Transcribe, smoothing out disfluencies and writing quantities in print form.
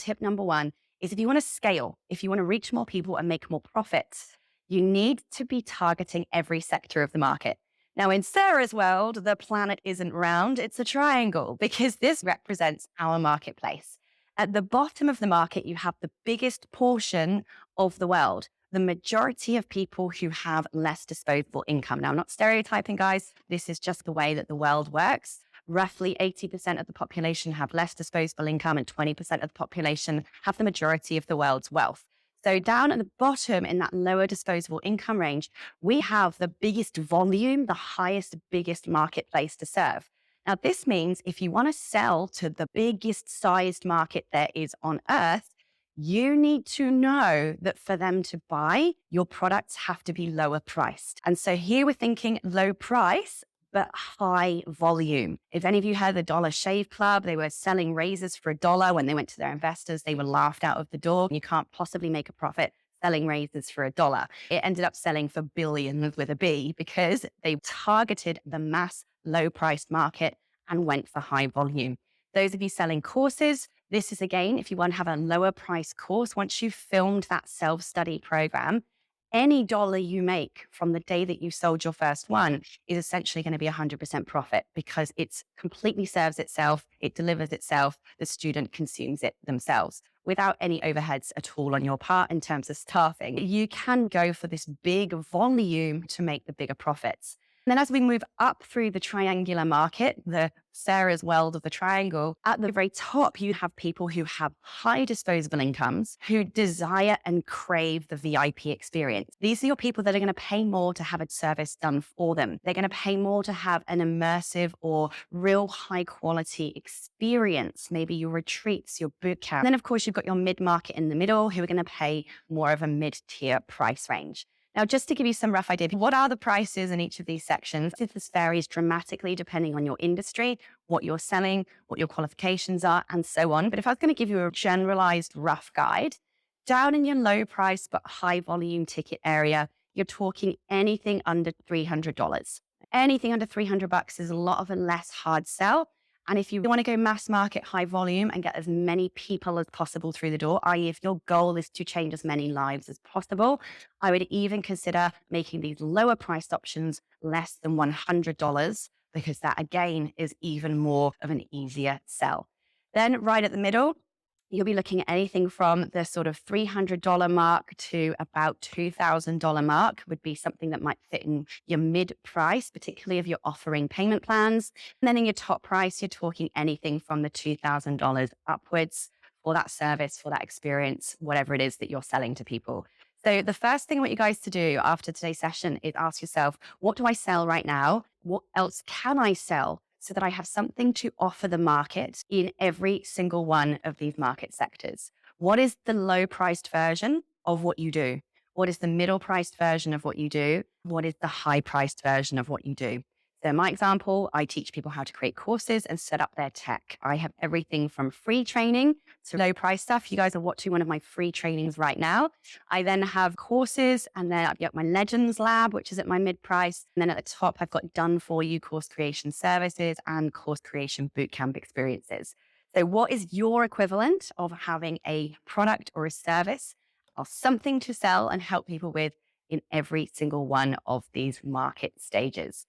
Tip number one is if you want to scale, if you want to reach more people and make more profits, you need to be targeting every sector of the market. Now, in Sarah's world, the planet isn't round, it's a triangle because this represents our marketplace. At the bottom of the market, you have the biggest portion of the world, the majority of people who have less disposable income. Now, I'm not stereotyping, guys. This is just the way that the world works. Roughly 80% of the population have less disposable income and 20% of the population have the majority of the world's wealth. So down at the bottom in that lower disposable income range, we have the biggest volume, the highest, biggest marketplace to serve. Now, this means if you want to sell to the biggest sized market there is on earth, you need to know that for them to buy, your products have to be lower priced. And so here we're thinking low price, but high volume. If any of you heard the Dollar Shave Club, they were selling razors for $1. When they went to their investors, they were laughed out of the door. You can't possibly make a profit selling razors for $1. It ended up selling for billions with a B because they targeted the mass low-priced market and went for high volume. Those of you selling courses, this is again, if you want to have a lower price course, once you've filmed that self-study program, any dollar you make from the day that you sold your first one is essentially going to be 100% profit because it completely serves itself. It delivers itself. The student consumes it themselves without any overheads at all on your part in terms of staffing. You can go for this big volume to make the bigger profits. And then as we move up through the triangular market, the Sarah's world of the triangle, at the very top, you have people who have high disposable incomes, who desire and crave the VIP experience. These are your people that are going to pay more to have a service done for them. They're going to pay more to have an immersive or real high quality experience, maybe your retreats, your boot camp. And then, of course, you've got your mid-market in the middle who are going to pay more of a mid-tier price range. Now, just to give you some rough idea, what are the prices in each of these sections? This varies dramatically depending on your industry, what you're selling, what your qualifications are, and so on. But if I was going to give you a generalized rough guide, down in your low price but high volume ticket area, you're talking anything under $300. Anything under $300 is a lot of a less hard sell. And if you want to go mass market, high volume and get as many people as possible through the door, i.e. if your goal is to change as many lives as possible, I would even consider making these lower priced options less than $100 because that again is even more of an easier sell. Then right at the middle, you'll be looking at anything from the sort of $300 mark to about $2,000 mark would be something that might fit in your mid price, particularly if you're offering payment plans. And then in your top price, you're talking anything from the $2,000 upwards for that service, for that experience, whatever it is that you're selling to people. So the first thing I want you guys to do after today's session is ask yourself, what do I sell right now? What else can I sell so that I have something to offer the market in every single one of these market sectors? What is the low priced version of what you do? What is the middle priced version of what you do? What is the high priced version of what you do? So in my example, I teach people how to create courses and set up their tech. I have everything from free training to low price stuff. You guys are watching one of my free trainings right now. I then have courses and then I've got my Legends Lab, which is at my mid price. And then at the top, I've got done for you course creation services and course creation bootcamp experiences. So what is your equivalent of having a product or a service or something to sell and help people with in every single one of these market stages?